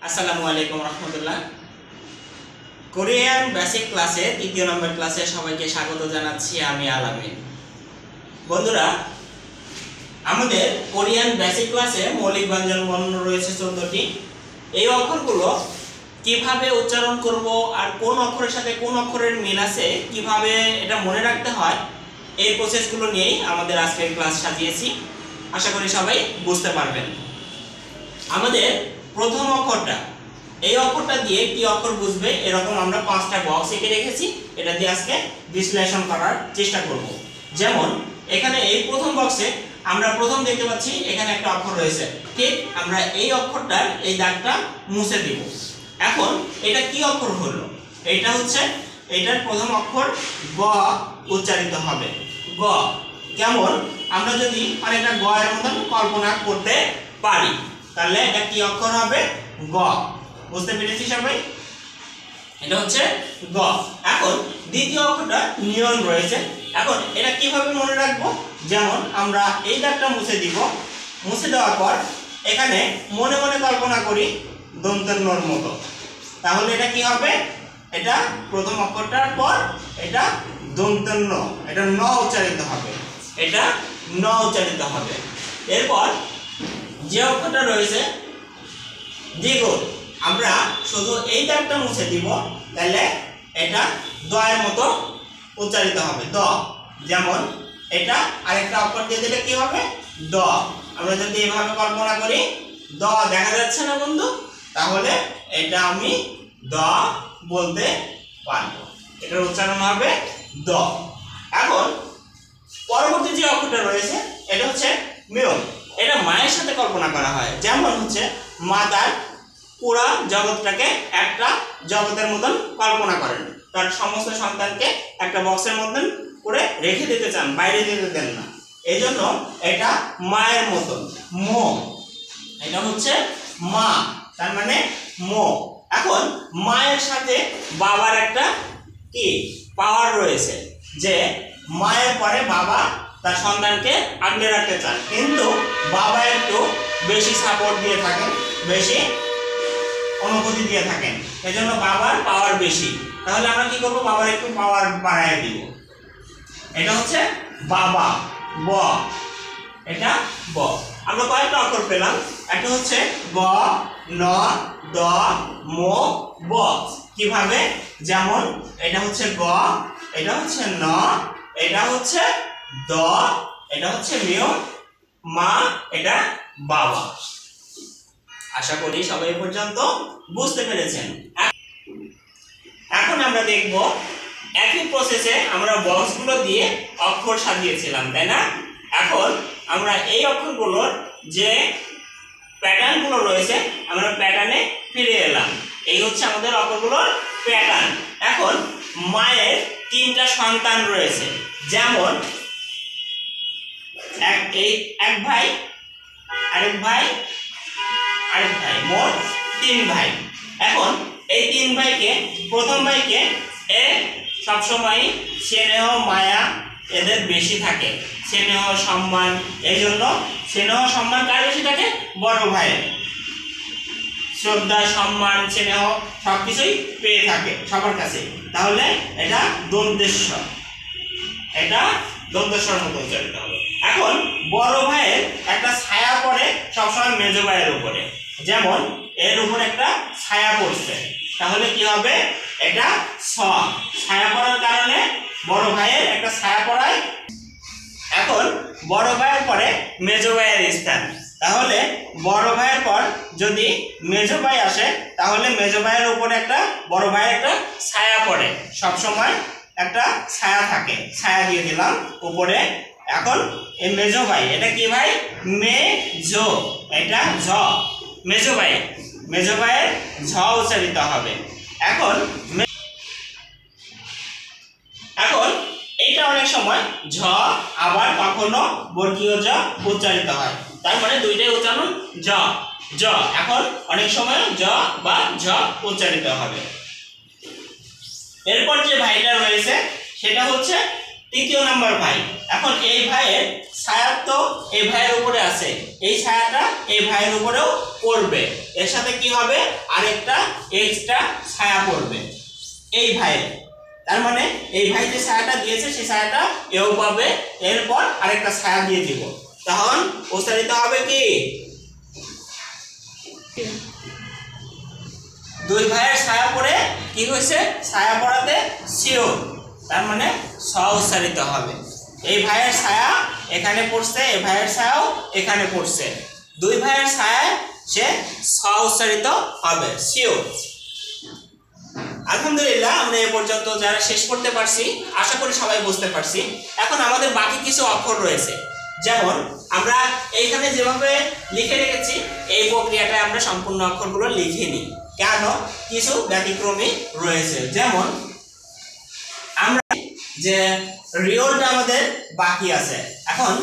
আসসালামু আলাইকুম রহমতুল্লাহ। Korean basic ক্লাসে তৃতীয় নম্বর ক্লাসে সবাইকে স্বাগত জানাচ্ছি। আমি আলামিন। বন্ধুরা, আমাদের কোরিয়ান বেসিক ক্লাসে মৌলিক ব্যঞ্জন বর্ণ রয়েছে 14টি। এই অক্ষরগুলো কিভাবে উচ্চারণ করব আর কোন অক্ষরের সাথে কোন অক্ষরের মিল আছে কিভাবে এটা মনে রাখতে হয়, এই প্রসেসগুলো নিয়েই আমাদের আজকের ক্লাস সাজিয়েছি। আশা করি সবাই বুঝতে পারবেন। আমাদের প্রথম অক্ষরটা, এই অক্ষরটা দিয়ে কি অক্ষর বুঝবে এরকম আমরা 5টা বক্স এঁকে রেখেছি। এটা দিয়ে আজকে বিশ্লেষণ করার চেষ্টা করব। যেমন এখানে এই প্রথম বক্সে আমরা প্রথম দেখতে পাচ্ছি এখানে একটা অক্ষর রয়েছে। ঠিক আমরা এই অক্ষরটার এই দাগটা মুছে দিব। এখন এটা কি অক্ষর হলো? এটা হচ্ছে এটার প্রথম অক্ষর গ উচ্চারিত হবে। গ কেমন আমরা যদি অনেকটা গ এর মতন কল্পনা করতে পারি, তাহলে এটা কি অক্ষর হবে? গ। বুঝতে পেরেছি সবাই? এটা হচ্ছে গ। এখন দ্বিতীয় অক্ষরটা নিয়ন রয়েছে। এখন এটা কিভাবে মনে রাখবো? যেমন আমরা এই দাগটা মুছে দিব। মুছে দেওয়ার পর এখানে মনে মনে কল্পনা করি দন্তের মতো। তাহলে এটা কি হবে? এটা প্রথম অক্ষরটার পর এটা দন্তের ন, এটা ন উচ্চারিত হবে। এটা ন উচ্চারিত হবে। এরপর যে অক্ষরটা রয়েছে দীর্ঘ, আমরা শুধু এই দাগটা মুছে দিব, তাহলে এটা দ এর মতো উচ্চারিত হবে। দ। যেমন এটা আরেকটা অক্ষর দিয়ে দিলে কি হবে? দ। আমরা যদি এভাবে কল্পনা করি, দ দেখা যাচ্ছে না বন্ধু? তাহলে এটা আমি দ বলতে পারবো। এটার উচ্চারণ হবে দ। এখন পরবর্তী যে অক্ষরটা রয়েছে এটা হচ্ছে মিয়ন। এটা মায়ের সাথে কল্পনা করা হয়। যেমন হচ্ছে মা তার পুরা জগৎটাকে একটা জগতের মতন কল্পনা করেন, তার সমস্ত সন্তানকে একটা বক্সের মতন করে রেখে দিতে চান, বাইরে দিতে দেন না। এই জন্য এটা মায়ের মতন। মো, এটা হচ্ছে মা, তার মানে মো। এখন মায়ের সাথে বাবার একটা কি পাওয়ার রয়েছে, যে মায়ের পরে বাবা তার সন্তানকে আগলে রাখতে চান, কিন্তু বাবা একটু বেশি সাপোর্ট দিয়ে থাকেন, বেশি অনুভূতি দিয়ে থাকেন, এজন্য বাবার পাওয়ার বেশি। তাহলে আমরা কি করব? বাবার একটু পাওয়ার বাড়ায় দিব। এটা হচ্ছে বাবা। ব, এটা ব। আমরা কয়েকটা অক্ষর পেলাম। একটা হচ্ছে গ, ন, দ, ম, ব। কিভাবে? যেমন এটা হচ্ছে গ, এটা হচ্ছে ন, এটা হচ্ছে দ, এটা হচ্ছে মিয়, মা, এটা বাবা। আশা করি সবাই পর্যন্ত বুঝতে পেরেছেন। এখন আমরা দেখব একই প্রসেসে আমরা বক্সগুলো দিয়ে অক্ষর সাজিয়েছিলাম, তাই না? এখন আমরা এই অক্ষরগুলোর যে প্যাটার্নগুলো রয়েছে আমরা প্যাটার্নে ফিরে এলাম। এই হচ্ছে আমাদের অক্ষরগুলোর প্যাটার্ন। এখন মায়ের 3টা সন্তান রয়েছে। যেমন এক ভাই, আরেক ভাই, আরেক ভাই, মোট 3 ভাই। এখন এই 3 ভাইকে, প্রথম ভাইকে সবসময় স্নেহ মায়া এদের বেশি থাকে, স্নেহ সম্মান। এই জন্য স্নেহ সম্মান কার বেশি থাকে? বড় ভাইয়ের। শ্রদ্ধা, সম্মান, স্নেহ সবকিছুই পেয়ে থাকে সবার কাছে। তাহলে এটা দন্তেস্ব, এটা দন্তেশ্বর মতো উচ্চারিত হবে। এখন বড় ভাইয়ের একটা ছায়া পড়ে সবসময় মেজ ভাইয়ের উপরে। যেমন এর উপর একটা ছায়া পড়ছে, তাহলে কি হবে? এটা স। ছায়া পড়ার কারণে বড় ভাইয়ের একটা ছায়া পড়ায়। এখন বড় ভাইয়ের পরে মেজ ভাইয়ের স্থান, তাহলে বড় ভাইয়ের পর যদি মেজ ভাই আসে, তাহলে মেজ ভাইয়ের উপরে একটা বড় ভাইয়ের একটা ছায়া পড়ে, সব সময় একটা ছায়া থাকে। ছায়া দিয়ে দিলাম উপরে। এখন এই মেজ ভাই, এটা কি ভাই? মেজ, এটা ঝ, মেজ ভাই। মেজ ভাইয়ের ঝ উচ্চারিত হবে। এখন এইটা অনেক সময় ঝ, আবার কখনো বর্গীয় জ উচ্চারিত হয়, তার মানে দুইটাই উচ্চারণ জ, জ। এখন অনেক সময় জ বা ঝ উচ্চারিত হবে। এরপর যে ভাইটা রয়েছে সেটা হচ্ছে তৃতীয় নাম্বার ভাই। এখন এই ভাইয়ের ছায়া তো এই ভাইয়ের উপরে আছে, এই ছায়াটা এই ভাইয়ের উপরেও পড়বে, এর সাথে কি হবে আরেকটা এক্সট্রা ছায়া পড়বে এই ভাইয়ের। তার মানে এই ভাই যে ছায়াটা দিয়েছে সেই ছায়াটা এও পাবে, এরপর আরেকটা ছায়া দিয়ে দিব, তখন উচ্চারিত হবে কি দুই ভাইয়ের ছায়া পড়ে কি হয়েছে ছায়া পড়াতে সিও, তার মানে স উচ্চারিত হবে। এই ভাইয়ের ছায়া এখানে পড়ছে, এই ভাইয়ের ছায়াও এখানে পড়ছে, দুই ভাইয়ের ছায়া সে স উচ্চারিত হবে সিও। আলহামদুলিল্লাহ আমরা এ পর্যন্ত যারা শেষ করতে পারছি আশা করি সবাই বুঝতে পারছি। এখন আমাদের বাকি কিছু অক্ষর রয়েছে, যেমন আমরা এইখানে যেভাবে লিখে রেখেছি এই প্রক্রিয়াটায় আমরা সম্পূর্ণ অক্ষরগুলো লিখে নিই, কেন কিছু ব্যতিক্রমী রয়েছে। যেমন আমরা যে রিওলটা আমাদের বাকি আছে, এখন